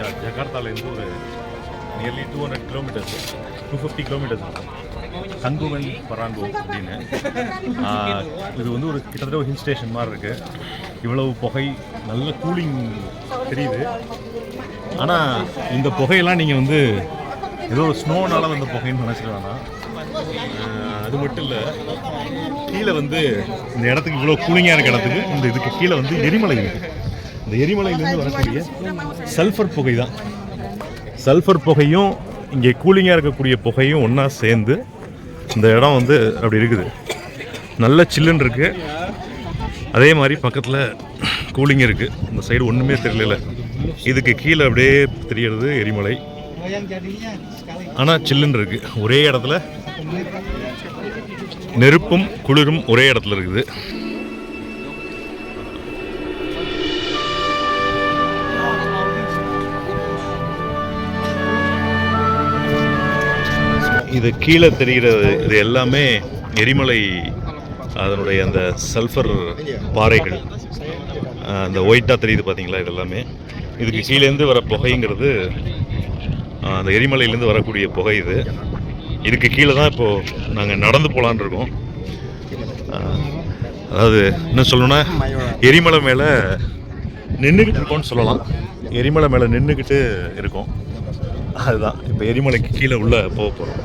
Indonesia ஜகார்த்தாலேருந்து ஒரு nearly 200 kilometres 250 kilometres இருக்கும். தங்குவன் பராங்கோ அப்படின்னு. இது வந்து ஒரு கிட்டத்தட்ட ஒரு ஹில் ஸ்டேஷன் மாதிரி இருக்குது. இவ்வளவு புகை, நல்ல கூலிங் தெரியுது. ஆனால் இந்த புகையெல்லாம் நீங்கள் வந்து ஏதோ ஸ்னோனால வந்த புகைன்னு நினச்சிட வேணாம். அது மட்டும் இல்லை, கீழே வந்து இந்த இடத்துக்கு இவ்வளோ கூலிங்காக இருக்க இடத்துக்கு இந்த இதுக்கு கீழே வந்து எரிமலை இருக்குது. இந்த எரிமலையிலேருந்து வரக்கூடிய சல்ஃபர் புகை தான். சல்ஃபர் புகையும் இங்கே கூலிங்காக இருக்கக்கூடிய புகையும் ஒன்றா சேர்ந்து இந்த இடம் வந்து அப்படி இருக்குது. நல்ல சில்லுன்னு இருக்குது. அதே மாதிரி பக்கத்தில் கூலிங் இருக்குது. இந்த சைடு ஒன்றுமே தெரியல. இதுக்கு கீழே அப்படியே தெரியறது எரிமலை. ஆனால் சில்லுன்னு இருக்குது. ஒரே இடத்துல நெருப்பும் குளிரும் ஒரே இடத்துல இருக்குது. இது கீழே தெரிகிறது இது எல்லாமே எரிமலை, அதனுடைய அந்த சல்ஃபர் பாறைகள், அந்த ஒயிட்டாக தெரியுது பார்த்தீங்களா. இது எல்லாமே இதுக்கு கீழேருந்து வர புகைங்கிறது அந்த எரிமலையிலேருந்து வரக்கூடிய புகை. இதுக்கு கீழே தான் இப்போது நாங்கள் நடந்து போகலான் இருக்கோம். அதாவது என்ன சொல்லணும்னா, எரிமலை மேலே நின்றுக்கிட்டு இருக்கோம்னு சொல்லலாம். எரிமலை மேலே நின்றுக்கிட்டு இருக்கோம். அதுதான் இப்போ எரிமலைக்கு கீழே உள்ள போக போகிறோம்.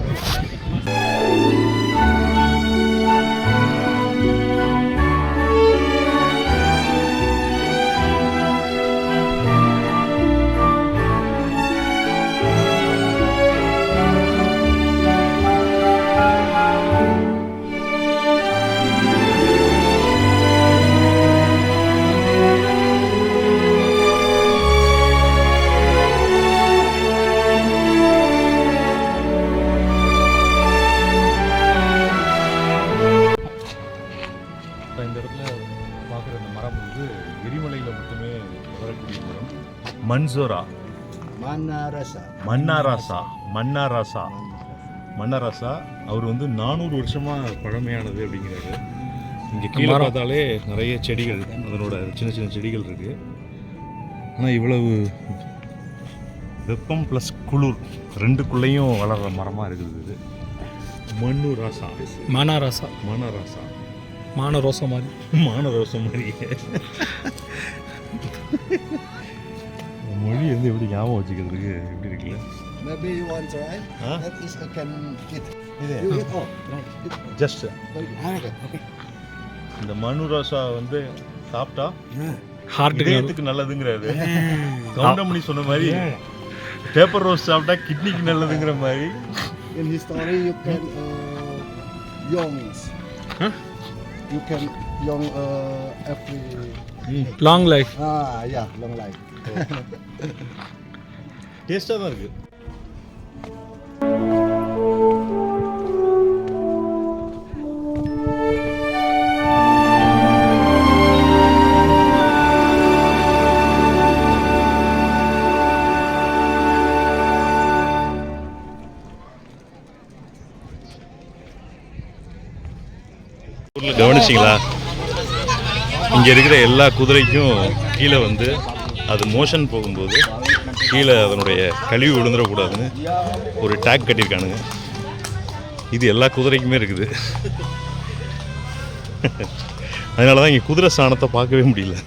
மன்சோரா, மன்னாராசா அவர் வந்து 400 வருஷமாக பழமையானது அப்படிங்கிறாரு. இங்கே கீழே பார்த்தாலே நிறைய செடிகள், அதனோட சின்ன சின்ன செடிகள் இருக்குது. ஆனால் இவ்வளவு வெப்பம் ப்ளஸ் குளிர் ரெண்டுக்குள்ளேயும் வளர்கிற மரமாக இருக்குது. இது மானராசா மானரோசம் மாதிரி மொழி வந்து எப்படி ஞாபகம் வச்சுக்கிறதுக்கு எப்படி இருக்குல்ல. Maybe you want to try? That is I can eat. You eat all. Just. Okay. இந்த மனுரோசா வந்து சாப்பிட்டா ஹார்ட்டுக்கு நல்லதுங்கிறாரு. கவுண்டமணி சொன்ன மாதிரி பேப்பர் ரோஸ் சாப்பிட்டா கிட்னிக்கு நல்லதுங்கிற மாதிரி. In his story you can yongs. You can yong every long life. Yeah, long life. டேஸ்டாக தான் இருக்குது. கவனிச்சிங்களா, இங்கே இருக்கிற எல்லா குதிரைக்கும் கீழே வந்து அது மோஷன் போகும்போது கீழே அதனுடைய கழிவு விழுந்துடக்கூடாதுன்னு ஒரு டேக் கட்டியிருக்கானுங்க. இது எல்லா குதிரைக்குமே இருக்குது. அதனால தான் இங்கே குதிரை சாணத்தை பார்க்கவே முடியல.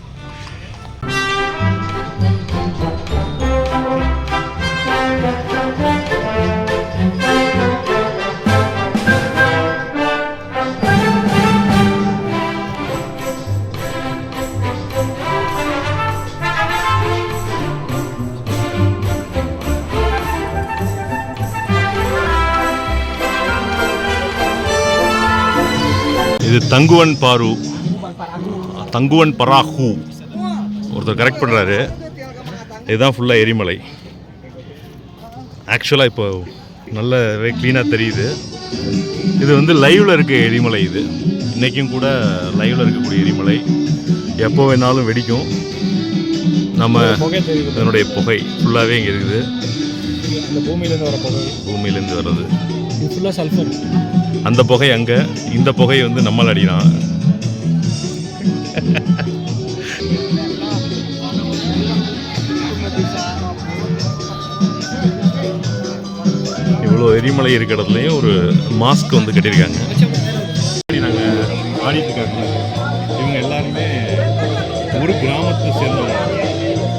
இது தங்குவன் பராகு ஒருத்தர் கரெக்ட் பண்ணுறாரு. இதுதான் ஃபுல்லாக எரிமலை. ஆக்சுவலாக இப்போ நல்லாவே க்ளீனாக தெரியுது. இது வந்து லைவில் இருக்க எரிமலை. இது இன்றைக்கும் கூட லைவில் இருக்கக்கூடிய எரிமலை. எப்போ வேணாலும் வெடிக்கும். நம்ம இதனுடைய புகை ஃபுல்லாகவே இங்கே இருக்குது. பூமியிலேருந்து வர்றது ஃபுல்லாக சல்ஃபர். அந்த புகை அங்கே, இந்த புகை வந்து நம்மளால் அடிக்கிறான். எரிமலை இருக்கிற இடத்துலையும் ஒரு மாஸ்க் வந்து கட்டியிருக்காங்க. நாங்கள் ஆடிட்டு இருக்காங்க. இவங்க எல்லாருமே ஒரு கிராமத்தை சேர்ந்தவங்க.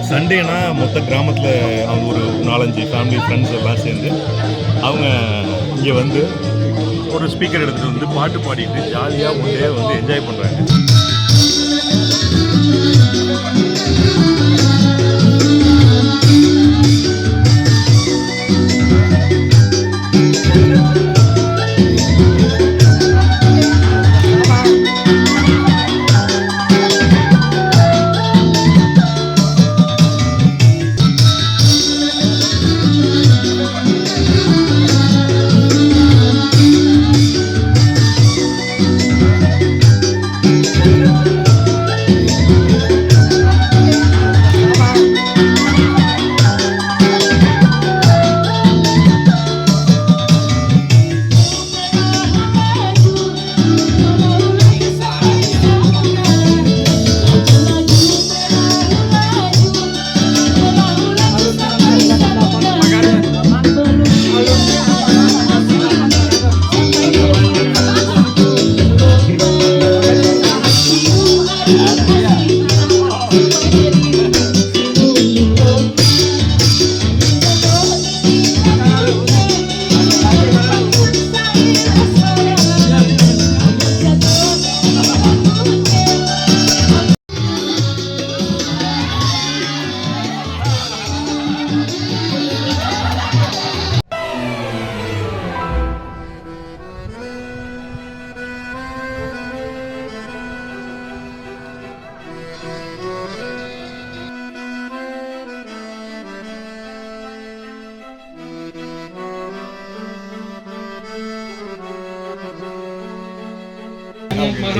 சண்டேனா மொத்த கிராமத்தில் அவங்க ஒரு 4-5 ஃபேமிலி ஃப்ரெண்ட்ஸ் எல்லாம் சேர்ந்து அவங்க இங்கே வந்து ஒரு ஸ்பீக்கர் எடுத்துகிட்டு வந்து பாட்டு பாடிட்டு ஜாலியாக ஒன் டே வந்து என்ஜாய் பண்ணுறாங்க.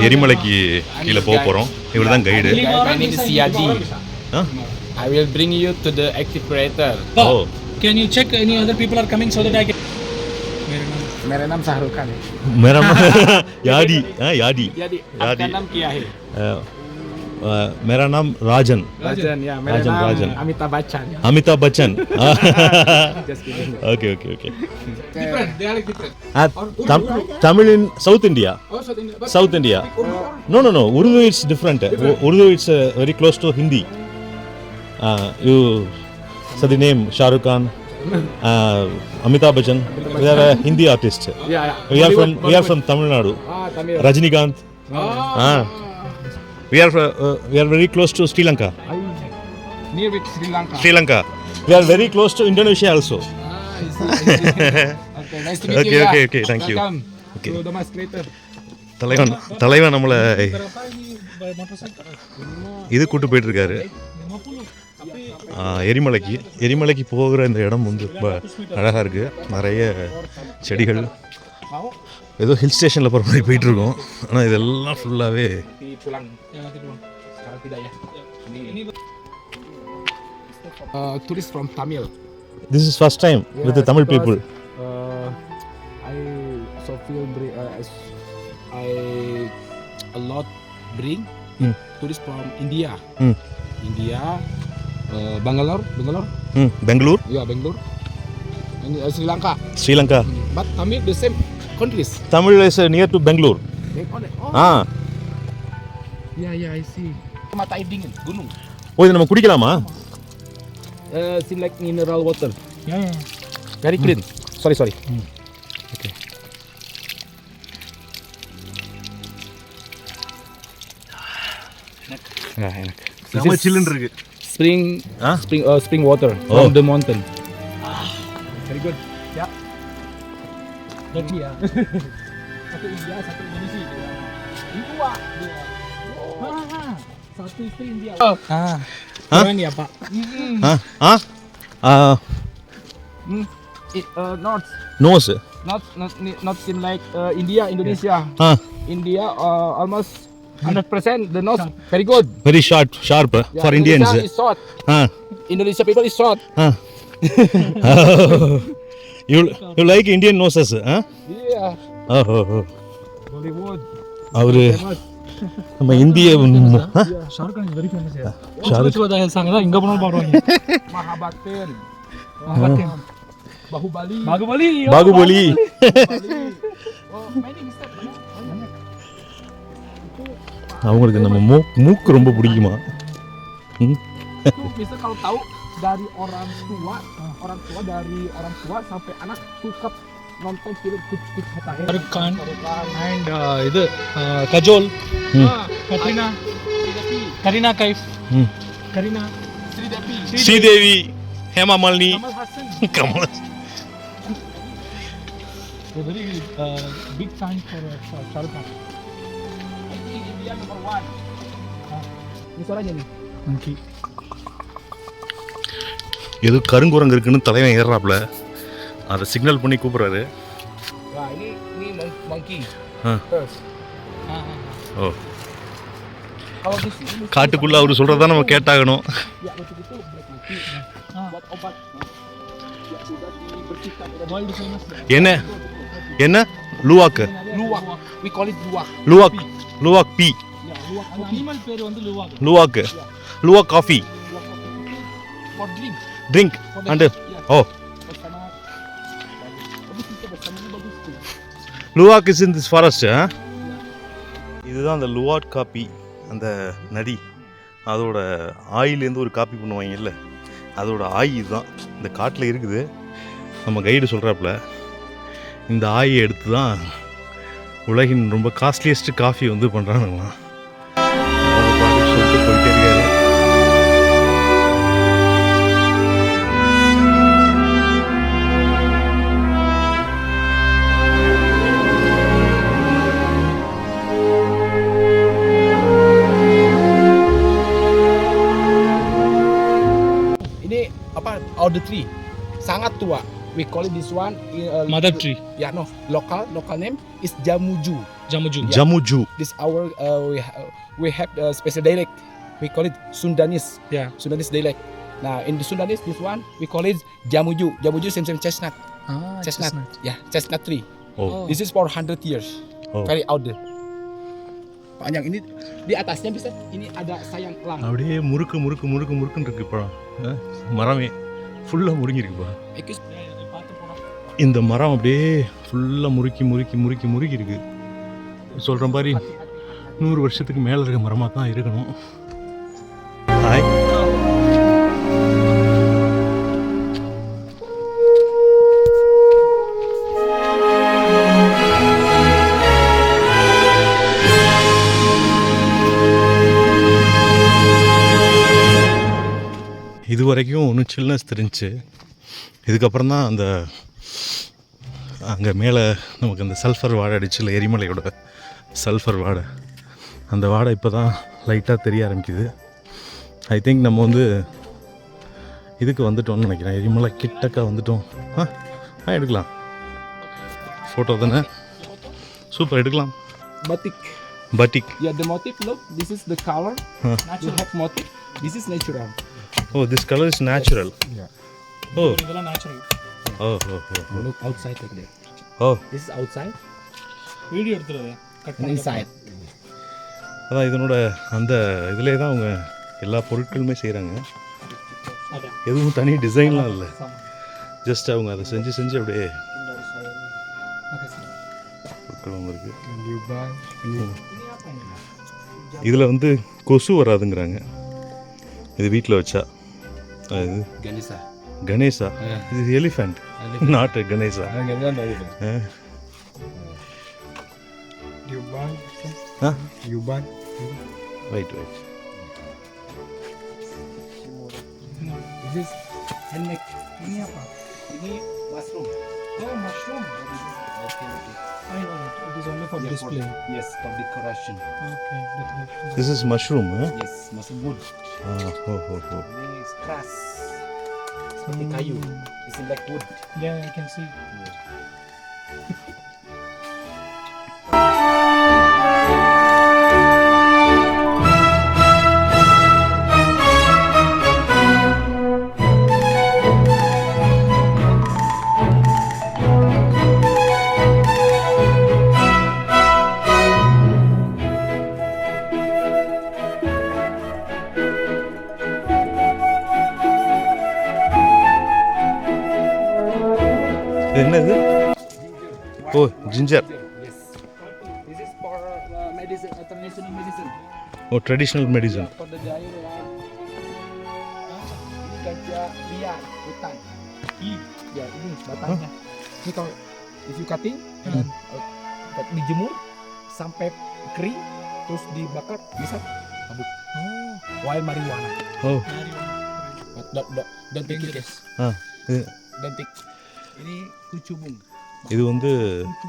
எரிமலைக்கு கீழே போக போகிறோம். இவர் தான் guide. My name is Yadi. I will bring you to the active crater. Oh. Can you check any other people are coming so that I can... मेरा नाम शाहरुख खान है. मेरा यादी यादी Yadi. यादी आपका नाम क्या है? मेरा नाम राजन. Rajan. Ya. मेरा Rajan, नाम Rajan. Amitabh Bachchan. Amitabh Bachchan. Just kidding. Okay okay okay. They are different. Tamil in South India. Oh, South India. But South India. No. Urdu is different. Urdu is very close to Hindi. You say the name Shah Rukh Khan, Amitabh Bachchan. We are a Hindi artist. yeah. We are from Tamil Nadu. Tamil. Rajinikanth. We are very close to Sri Lanka. Near with Sri Lanka. Sri Lanka. We are very close to Indonesia also. I see. Okay, nice to meet Okay, you. okay, yeah. okay, thank you. Welcome Okay. to the mass crater. தலைவன் நம்மளை இது கூட்டு போயிட்டு இருக்காரு எரிமலைக்கு போகிற இந்த இடம் வந்து ரொம்ப அழகாக இருக்குது. நிறைய செடிகள், ஏதோ ஹில் ஸ்டேஷனில் போகிற மாதிரி போயிட்டுருக்கோம். ஆனால் இதெல்லாம் ஃபுல்லாகவே Tourists from Tamil. This is first time with Tamil people. I so feel I a lot bring tourists from India. India, Bangalore. Bangalore, Yeah, Bangalore. And Sri Lanka. Sri Lanka. But Tamil the same countries. Tamil is near to Bangalore. Yeah, I see. Mata air dingin, gunung. ஓ, இது நம்ம குடிக்கலாமா? Seem like mineral water. Yeah. Very clean. Sorry. Okay. Enak. செம சில்லுன்னு இருக்கு. Spring water from the mountain. Very good. Yeah. Jadi ya. Satu India, satu Indonesia. Dua. Satu istri India. Keren ya Pak. Not seem like India, Indonesia. India almost 100%. The nose very good. Very sharp Yeah, for Indians. Indonesia is short. Indonesia people is short. You like Indian noses? Yeah. Bollywood. அவரு நம்ம இந்திய Shahrukh Khan is very famous here. Shahrukh Khan sang lah, enggak pernah baru ni. Mahabharatan. Bahubali. Bahubali. Baahubali. Oh, many Mr. Banyak. அவங்களுக்கு நம்ம மூக்கு ரொம்ப பிடிக்குமா? Itu Mister kalau tahu dari orang tua dari orang tua sampai anak suka nonton film Kuch Hota Hai. Shahrukh Khan and இது Kajol, Katrina, Kareena Kaif, Kareena, Sridevi, Sridevi, Hema Malini, Kamal Hassan. Kamal. a very big fan for Shahrukh Khan. I think India number 1. Ini suaranya nih. Monkey. ஏதோ கருங்குரங்கு இருக்குன்னு தலைவன் ஏறாப்ல, அதை signal பண்ணி கூப்பிடுறாரு. Wah, ini monkey. Hah. Terus. ஓ, Kalau di sini காட்டுக்குள்ள அவரு சொல்றதா நம்ம கேட்டாகணும். ya untuk itu black monkey. Buat obat. Ya sudah dibersihkan udah World famous. என்ன என்ன luwak, luwak. We call it luwak. Luwak பி, Ya, luwak அந்த kopi. அனிமல் பேர் வந்து luwak. Luwak, luwak coffee, Luwak kopi itu for drink. Drink For the அண்டு. ya. ஓ, Bersama bagus itu bersamanya bagus tuh. Luwak is in this forest. இதுதான் அந்த லுவாட் copy, அந்த நதி, அதோட ஆயிலேருந்து ஒரு காப்பி பண்ணுவாங்கல்ல, அதோட ஆய் இதுதான் இந்த காட்டில் இருக்குது. நம்ம கைடு சொல்கிறாப்புல இந்த ஆயை எடுத்து தான் உலகின் ரொம்ப காஸ்ட்லியஸ்ட் காஃபி வந்து பண்ணுறானுங்களாம். சொல்லிட்டு போயிட்டே இருக்காரு. Ini apa? Outer tree. Sangat tua. We call it this one Mother tree. Yeah, no. Local name is Jamuju. ஜமுஜு. Yeah. ஜமுஜு. This our we have special dialect. We call it Sundanese. Yeah. Sundanese dialect. Now in the Sundanese, this one we call it Jamuju. Jamuju same chestnut. Chestnut. Yeah, chestnut tree. O, This is for 100 years. Oh. Very out there. Panjang ini di atasnya bisa. Ini ada sayang elang. அப்படியே முறுக்குன்னு இருக்கு பழம். மரமே ஃபுல்லாக முறுங்கிருக்குப்பா. இந்த மரம் அப்படியே ஃபுல்லாக முறுக்கி இருக்கு. சொல்கிற மாதிரி 100 வருஷத்துக்கு மேலே இருக்க மரமாக தான் இருக்கணும். ஹாய். இது வரைக்கும் ஒன்றும் சில்னஸ் தெரிஞ்சுச்சு. இதுக்கப்புறம் தான் அந்த அங்கே மேலே நமக்கு அந்த சல்ஃபர் வாடை அடிச்சுல, எரிமலையோட சல்ஃபர் வாடை, அந்த வாடை இப்போ தான் லைட்டாக தெரிய ஆரம்பிக்குது. ஐ திங்க் நம்ம வந்து இதுக்கு வந்துட்டோம்னு நினைக்கிறேன், எரிமலை கிட்டக்க வந்துட்டோம். எடுக்கலாம் ஃபோட்டோ தானே, சூப்பர், எடுக்கலாம். பட்டிக். Yeah, the motif, look, this is the color. You have motif. This is natural. Oh, this color is natural. Yeah. Oh. இதெல்லாம் natural. Oh. Look outside like that. Oh. This is outside video எடுத்துறது cut and பண்ணி inside. அதான் இதனோட அந்த இதிலே தான் அவங்க எல்லா பொருட்களுமே செய்கிறாங்க. அதான். எதுவும் தனி டிசைன்லாம் இல்லை, ஜஸ்ட் அவங்க அதை செஞ்சு அப்படியே பொருட்கள் இருக்குது. இதில் வந்து கொசு வராதுங்கிறாங்க இது வீட்டில் வச்சா. அது கணேசா, இது elephant, not Ganesha. Right. This is handmade. Ini apa? Ini mushroom. Oh, mushroom. I know it is only for display. Yes, for decoration. Okay, decoration. This is mushroom. Yes, mushroom wood. ஓ. Ini is keras. Seperti kayu. This is like wood. Yeah, I can see. இது என்னது? Oh ginger. Yes. This is for medicine, traditional medicine. Oh traditional medicine. For the diet. Ganja liar hutan. Ya ini batangnya. Ini kalau if you cutting dan dijemur sampai kering terus dibakar bisa mabuk. Wild marijuana. Oh Don't take it guys. இது Don't take. Ini kucubung. இது வந்து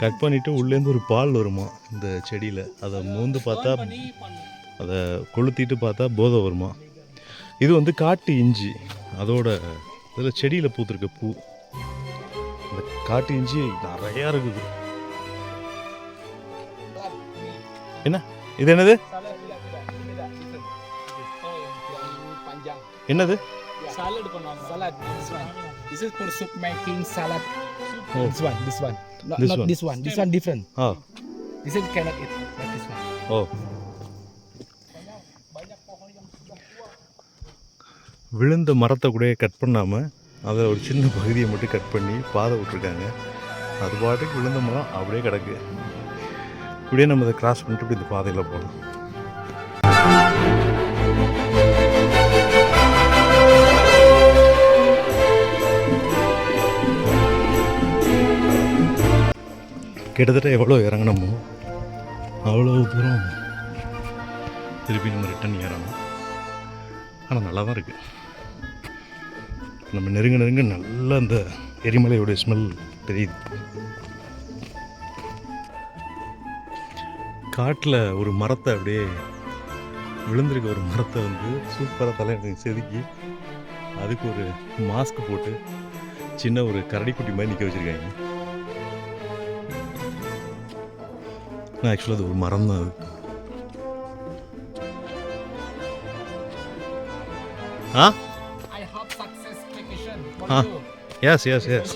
cut பண்ணிவிட்டு உள்ளேருந்து ஒரு பால் வருமா இந்த செடியில். அதை மோந்து பார்த்தா அதை கொளுத்திட்டு பார்த்தா போதை வருமா. இது வந்து காட்டு இஞ்சி. அதோட இதில் செடியில் பூத்துருக்க பூ. இந்த காட்டு இஞ்சி நிறையா இருக்குது. என்ன இது என்னது? என்னது? Salad பண்ணுவாங்க. Salad. This one. This is for soup making salad. Oh. This one. This Not one. this one. This one different. Ah This is cannot eat like this one. ஓ விழுந்த மரத்தை கூட கட் பண்ணாமல் அதை ஒரு சின்ன பகுதியை மட்டும் கட் பண்ணி பாதை விட்ருக்காங்க. அது பாட்டுக்கு விழுந்த மரம் அப்படியே கிடக்கு. இப்படியே நம்ம அதை கிராஸ் பண்ணிட்டு இப்படி இந்த பாதையில் போகலாம். கிட்டத்தட்ட எவ்வளோ இறங்கணுமோ அவ்வளோ தூரம் திருப்பி நம்ம ரிட்டன் ஏறணும். ஆனால் நல்லா தான் இருக்குது. நம்ம நெருங்க நல்லா அந்த எரிமலையோடைய ஸ்மெல் தெரியுது. காட்டில் ஒரு மரத்தை அப்படியே விழுந்திருக்க ஒரு மரத்தை வந்து சூப்பராக தலை செதுக்கி அதுக்கு ஒரு மாஸ்க் போட்டு சின்ன ஒரு கரடிக்குட்டி மாதிரி நிற்க வச்சுருக்காங்க. ஆக்சுவலாக அது ஒரு மரம் தான். அது ah I have success vacation for Ah. you. Yes yes yes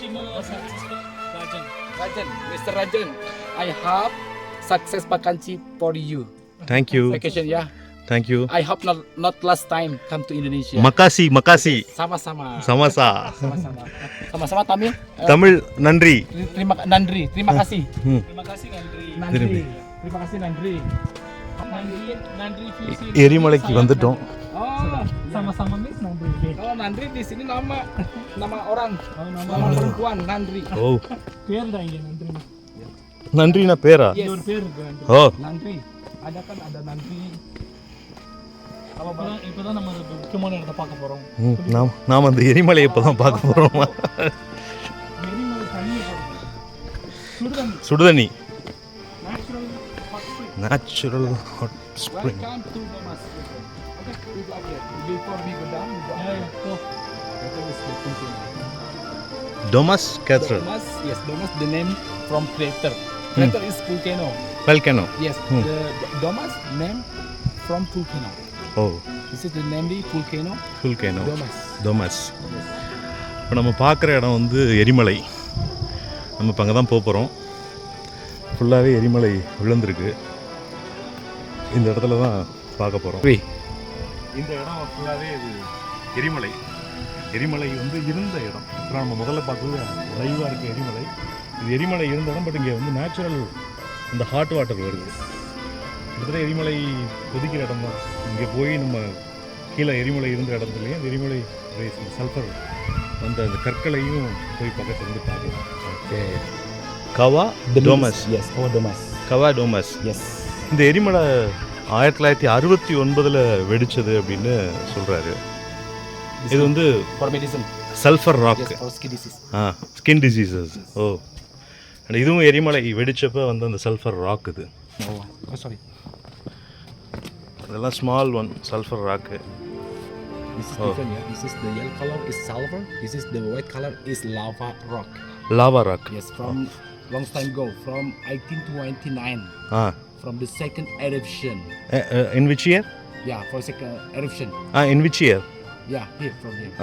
Rajan, Mr. Rajan, I have success vacancy for you. Thank you Vacation ya. Thank you. I hope not last time come to Indonesia. மக்காசி மக்காசி Sama-sama. Samosa. Sama-sama. Sama-sama Tamil. Tamil நன்றி. Terima kasih. ம் Terima kasih Nandri. திரும்பி. Terima kasih Nandri. Nandri Fusion. எரிமலைக்கு வந்துட்டோம். Oh, Sama-sama Miss Nandri. oh Nandri di sini nama orang, nama perempuan Nandri. ஓ பேர் தான் இங்க நன்றி. நன்றினா பேரா? Yes. ஒரு பேர் இருக்கு நன்றி. ஓ Nandri. Ada kan ada Nandri. இப்பதான் நம்ம ஒரு முக்கியமான இடத்த பார்க்க போறோம். நாம் அந்த எரிமலையை இப்போ தான் பார்க்க போகிறோம். எரிமலை தண்ணி சுடுதண்ணி. சுடுதண்ணி. Natural hot spring. Natural hot spring. Welcome to Domas. Okay, we go up here. Before we go down, we go up here. That is the volcano. டொமஸ் cathedral. Domas, yes, Domas the name from crater. Crater is volcano. Volcano. Yes, the Domas name from volcano. Oh This is the name volcano. Volcano. Domas. Domas. இப்போ நம்ம பார்க்குற இடம் வந்து எரிமலை. நம்ம இப்போ அங்கே தான் போகிறோம். ஃபுல்லாகவே எரிமலை விழுந்திருக்கு. இந்த இடத்துல தான் பார்க்க போகிறோம். இந்த இடம் ஃபுல்லாகவே இது எரிமலை. எரிமலை வந்து இருந்த இடம். இப்போ நம்ம முதல்ல பார்த்தது லைவாக இருக்க எரிமலை. இது எரிமலை இருந்த இடம். பட் இங்கே வந்து நேச்சுரல் இந்த ஹாட் வாட்டர் வருது. கிட்டத்தட்ட எரிமலை கொதிக்கிற இடம் தான். இங்கே போய் நம்ம கீழே எரிமலை இருந்த இடத்துலையும் அந்த எரிமலை சல்ஃபர் அந்த கற்களையும் போய் பக்கத்துல இருந்து பார்க்கலாம். Okay. Kawah Domas. Yes, oh Domas. Kawah Domas. Yes. இந்த எரிமலை 1969 வெடிச்சது அப்படின்னு சொல்கிறாரு. இது வந்து For medicine. Sulphur rock. Yes, for skin disease. Skin diseases. Oh and இதுவும் எரிமலை வெடிச்சப்போ வந்து அந்த சல்ஃபர் ராக் இது. Oh, sorry. இதெல்லாம் small one sulphur rock. This is different, yeah. This is the yellow color is sulfur. This is the white color is lava rock. Lava rock. Yes, from long time ago, from 1829, from the second eruption. In which year? Yeah, for second eruption. In which year? Yeah, here from here.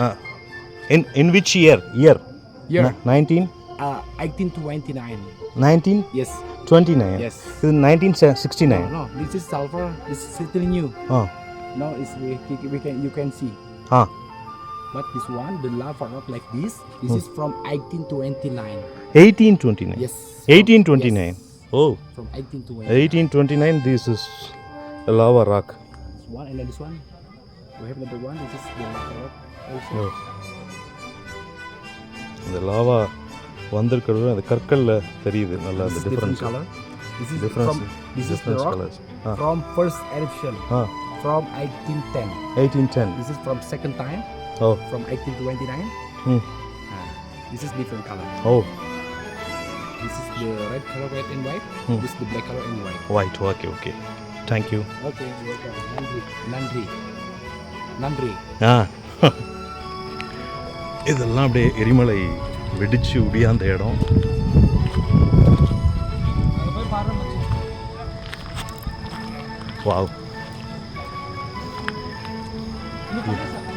In which year? Year Year 1829. 1829. Yes. Yes. இது 1969. No, this is sulfur. This is still new. Ah No, it's we can you can see. Ah But this one, the lava rock like this is from 1829. 1829. Yes. 1829. Yes. Oh, From 1829. 1829. This is a lava rock. This one and then this one. We have number one. This is the lava rock also. Oh. இந்த lava வந்திருக்கிறது அந்த கற்கல்ல தெரியுது நல்லா This அந்த is different difference color. This is Difference. from this is the difference rock colours from first eruption from 1810. 1810. This is from second time oh from 1829. Hmm This is different color. Oh This is the red color, red and white. This is the black color and white. White okay okay thank you. Okay, welcome. Nandri. Nandri. ஆ இதெல்லாம் அப்படியே எரிமலை வெடிச்சு உடியாந்த இடம். Wow,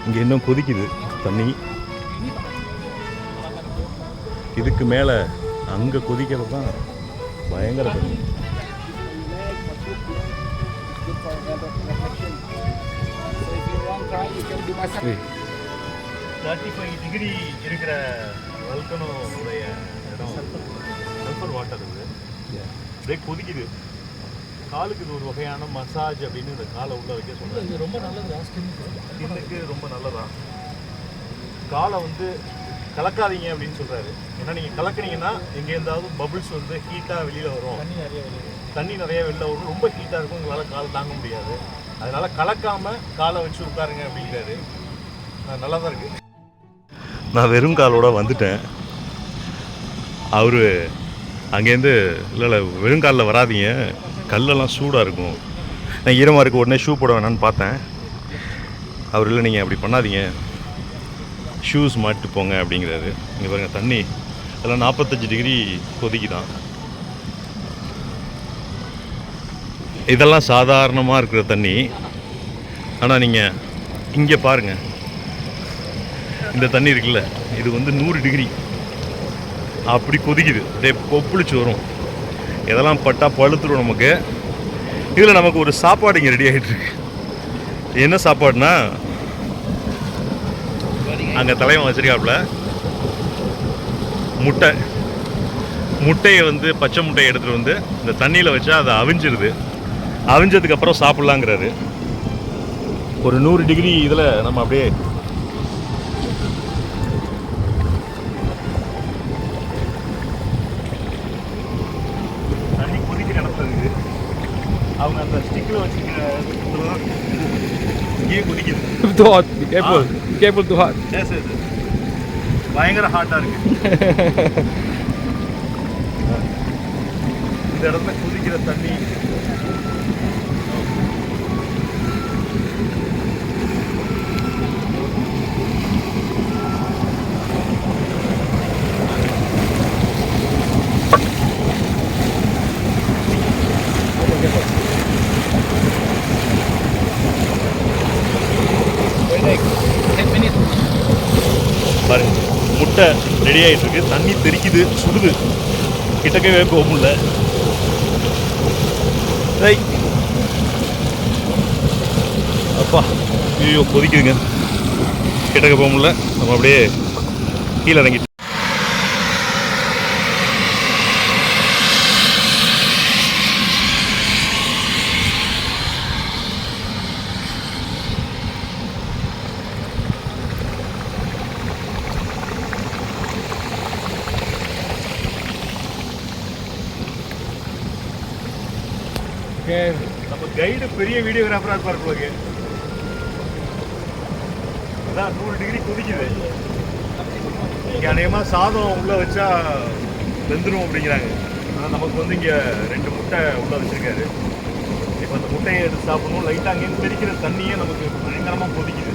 இங்கே இன்னும் கொதிக்குது தண்ணி. இதுக்கு மேலே அங்கே கொதிக்கிறது தான் பயங்கர தண்ணி. So if you want try, you can do massage. 35 degree இருக்கிற வல்கனோ உடைய இடம் சல்ஃபர் வாட்டர் இது. அப்படியே கொதிக்குது. காலுக்கு இது ஒரு வகையான மசாஜ் அப்படின்னு இந்த காலை உள்ள வைக்க சொல்றாங்க. இது ரொம்ப நல்லது ஸ்கின்னுக்கு ரொம்ப நல்லதா. காலை வந்து கலக்காதீங்க அப்படின்னு சொல்றாரு. ஏன்னா நீங்கள் கலக்குனீங்கன்னா எங்கே இருந்தாவது பபுள்ஸ் வந்து ஹீட்டாக வெளியில் வரும், தண்ணி நிறைய வெளில வரும், ரொம்ப ஹீட்டாக இருக்கும், உங்களால் கால் தாங்க முடியாது. அதனால கலக்காமல் காலை வச்சு உட்காருங்க அப்படிங்கிறாரு. நல்லா தான் இருக்குது. நான் வெறும் காலோட வந்துட்டேன். அவர் அங்கேருந்து இல்லை வெறுங்காலில் வராதிங்க, கல்லெல்லாம் சூடாக இருக்கும், நான் ஈரமாக இருக்க உடனே ஷூ போட வேணான்னு பார்த்தேன். அவர் இல்லை நீங்கள் அப்படி பண்ணாதீங்க, ஷூஸ் மாட்டு போங்க அப்படிங்கிறாரு. இங்கே பாருங்கள் தண்ணி எல்லாம் 45 டிகிரி கொதிக்குதான். இதெல்லாம் சாதாரணமாக இருக்கிற தண்ணி. ஆனால் நீங்கள் இங்கே பாருங்கள், இந்த தண்ணி இருக்குல்ல, இது வந்து 100 டிகிரி அப்படி கொதிக்குது. அப்படியே கொப்புளிச்சு வரும். இதெல்லாம் பட்டா பழுத்துரும் நமக்கு. இதில் நமக்கு ஒரு சாப்பாடு இங்கே ரெடி ஆகிட்டுருக்கு. என்ன சாப்பாடுனா, அங்கே தலைவன் வச்சிருக்காப்புல முட்டையை வந்து பச்சை முட்டையை எடுத்துகிட்டு வந்து இந்த தண்ணியில் வச்சா அதை அவிஞ்சிருது. அவிஞ்சதுக்கப்புறம் சாப்பிட்லாங்கிறாரு. ஒரு 100 டிகிரி இதில் நம்ம அப்படியே தண்ணி கொதிக்கிற இடத்துல இருக்குது. அவங்க அந்த ஸ்டிக்கில் வச்சுருக்கிற இங்கேயே கொதிக்குது. Too hot. Be careful. Be careful. Too hot. சரி பயங்கர ஹாட்டாக இருக்குது. இந்த இடத்துல கொதிக்கிற தண்ணி பாருங்க, முட்டை ரெடி ஆகிட்டு இருக்கு. தண்ணி தெறிக்குது, சுடுது, கிட்டக்கவே போக முடியல. அப்பா ஐயோ கொதிக்குதுங்க, கிட்டக்க போக முடியல. நம்ம அப்படியே கீழே இறங்கி நம்ம கைடு பெரிய வீடியோகிராஃபராக இருப்பார் போல. அதான் 100 டிகிரி கொதிக்குது. இங்கே அநேகமாக சாதம் உள்ளே வச்சா வெந்துடும் அப்படிங்கிறாங்க. ஆனால் நமக்கு வந்து இங்கே 2 முட்டை உள்ளே வச்சுருக்காரு. இப்போ அந்த முட்டையை எடுத்து சாப்பிடணும். லைட்டாக அங்கேருந்து தெரிக்கிற தண்ணியே நமக்கு பயங்கரமாக கொதிக்குது.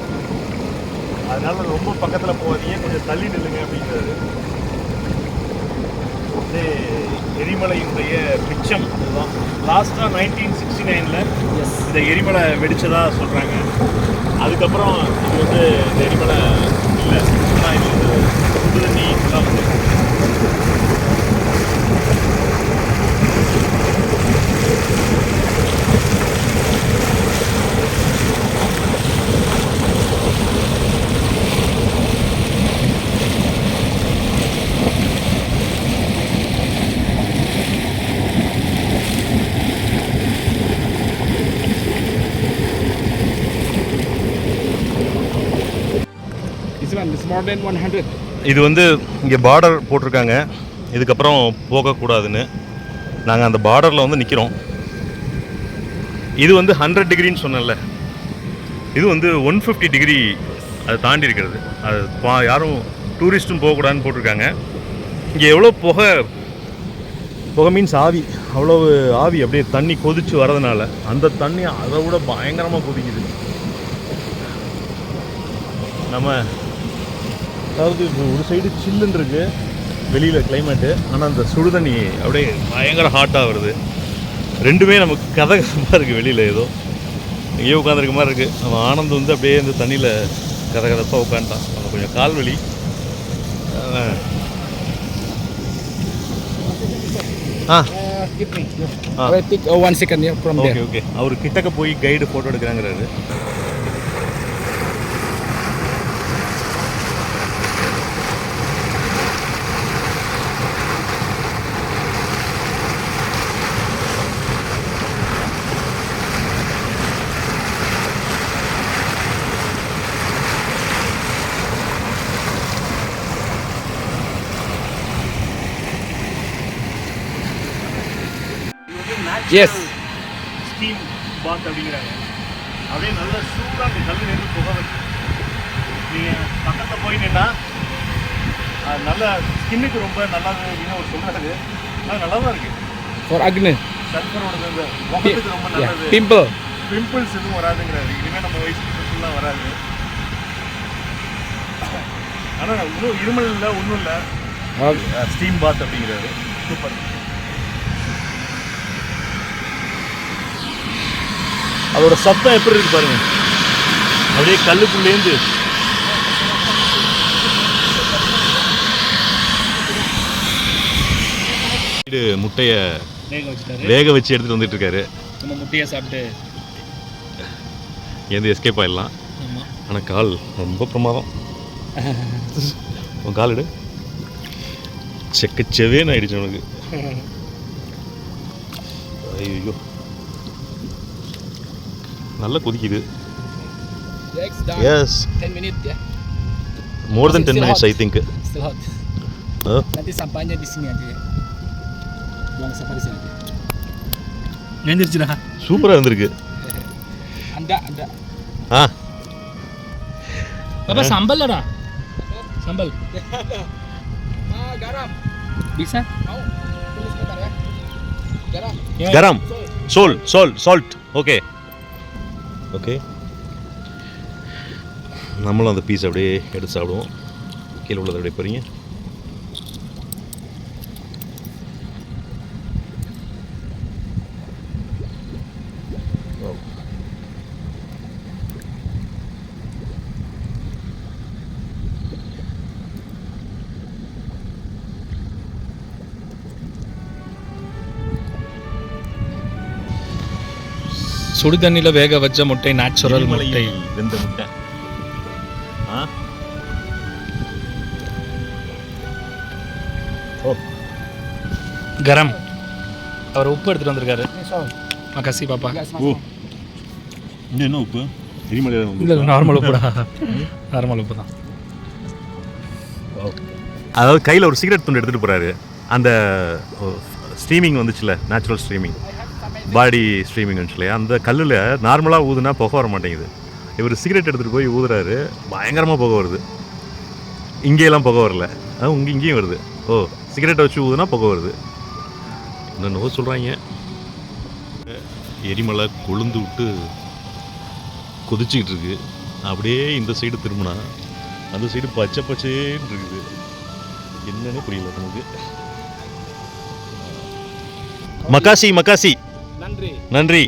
அதனால ரொம்ப பக்கத்தில் போகாதீங்க, கொஞ்சம் தள்ளி நில்லுங்க அப்படிங்கிறாரு. எரிமலையினுடைய மிச்சம் இதுதான். லாஸ்ட்டாக 1969 இந்த எரிமலை வெடிச்சதா சொல்கிறாங்க. அதுக்கப்புறம் இது வந்து இந்த எரிமலை இல்லை, ஆனால் இது வந்து சுடு தண்ணி இதெல்லாம் வந்து This one is more than 100. இது வந்து இங்கே பார்டர் போட்டிருக்காங்க, இதுக்கப்புறம் போகக்கூடாதுன்னு. நாங்கள் அந்த பார்டரில் வந்து நிற்கிறோம். இது வந்து 100 டிகிரின்னு சொன்னேன்ல, இது வந்து 150 டிகிரி அதை தாண்டி இருக்கிறது. அது யாரும் டூரிஸ்ட்டும் போகக்கூடாதுன்னு போட்டிருக்காங்க. இங்கே எவ்வளோ புகை மீன்ஸ் ஆவி, அவ்வளோ ஆவி அப்படியே தண்ணி கொதிச்சு வரதுனால அந்த தண்ணி அதை விட பயங்கரமாக கொதிக்குது. நம்ம அதாவது ஒரு சைடு சில்லுன்னு இருக்குது வெளியில் கிளைமேட்டு, ஆனால் அந்த சுடு தண்ணி அப்படியே பயங்கர ஹாட்டாக வருது. ரெண்டுமே நமக்கு கதகதப்பாக இருக்குது. வெளியில் ஏதோ எங்கேயோ உட்காந்துருக்க மாதிரி இருக்குது. நம்ம ஆனந்த் வந்து அப்படியே இந்த தண்ணியில் கதகதப்பாக உட்காந்துட்டான். அவனுக்கு கொஞ்சம் கால் வலி. Give me. Wait, take 1 second here from there. Okay அவர் கிட்டக்க போய் கைடு ஃபோட்டோ எடுக்கிறாங்கிறாரு. Yes. ஸ்டீம் பாத் அப்படிங்கிறாங்க. அப்படியே நல்ல சூடாக அந்த கல் நெருப்பு புகை வருது. நீங்கள் பக்கத்தில் போய் நின்னா நல்ல ஸ்கின்னுக்கு ரொம்ப நல்லா அப்படின்னு அவர் சொல்கிறாரு. ஆனால் நல்லா தான் இருக்குது. For Agni. சர்க்கரோட அந்த முகத்துக்கு ரொம்ப நல்லது. Pimple. பிம்பிள்ஸ் எதுவும் வராதுங்கிறாரு. இனிமேல் நம்ம வயசுக்கு ஃபுல்லாக வராது. ஆனால் இன்னும் இருமல் இல்லை, ஒன்றும் இல்லை. ஸ்டீம் பாத் அப்படிங்கிறாரு. சூப்பர். அதோட சத்தம் எப்படி இருக்கு பாருங்க, அப்படியே கல்லுக்குள்ளேருந்து முட்டைய வேக வச்சு எடுத்துட்டு வந்துட்டு இருக்காரு. நம்ம முட்டையை சாப்பிட்டு எந்த எஸ்கேப் ஆயிடலாம். ஆனால் கால் ரொம்ப பிரமாதம். உன் கால் எடு. செக்கச்சவேன்னு ஆயிடுச்சு உனக்கு. ஐயோ நல்லா கொதிக்குது. Yes. 10 minutes ya. More than 10 minutes I think. Still hot. Nanti sampahnya di sini aja ya. Buang sampah di sini aja. எழுந்திருச்சுடா. சூப்பரா இருந்திருக்கு. Anda. ஆ பாப்பா சம்பல் டா. சம்பல். Garam. Bisa? Mau? Tulis bentar ya. Garam. கரம் சால்ட். ஓகே நம்மளும் அந்த piece அப்படியே எடுத்து சாப்பிடுவோம். கீழே உள்ளதை அப்படியே போகிறீங்க. சுடு தண்ணியில் வேக வச்ச முட்டை, நேச்சுரல் முட்டை. வெந்த முட்டை. கரம். அவர் உப்பு எடுத்துட்டு வந்திருக்காரு. மகாசி பாப்பா. ஓ இன்னும் என்ன உப்பு? எரிமலை இல்லை நார்மல் உப்புடா. நார்மல் உப்பு தான். அதாவது கையில் ஒரு சிகரெட் துண்டு எடுத்துகிட்டு போகிறாரு. அந்த ஸ்ட்ரீமிங் வந்துச்சுல, நேச்சுரல் ஸ்ட்ரீமிங், பாடி ஸ்ட்ரீமிங் வந்துச்சு இல்லையா, அந்த கல்லில் நார்மலாக ஊதுனா புகை வர மாட்டேங்குது. இவர் சிகரெட் எடுத்துகிட்டு போய் ஊதுறாரு, பயங்கரமாக புகை வருது. இங்கேயெல்லாம் புகை வரல, இங்கேயும் வருது. ஓ சிகரெட்டை வச்சு ஊதுனா புகை வருது. என்னென்னவோ சொல்கிறாங்க. எரிமலை கொழுந்து விட்டு கொதிச்சிக்கிட்டு இருக்கு. அப்படியே இந்த சைடு திரும்பினா அந்த சைடு பச்சை பச்சேன்னு இருக்குது. என்னன்னு புரியல நமக்கு. மக்காசி Nandri. நன்றி.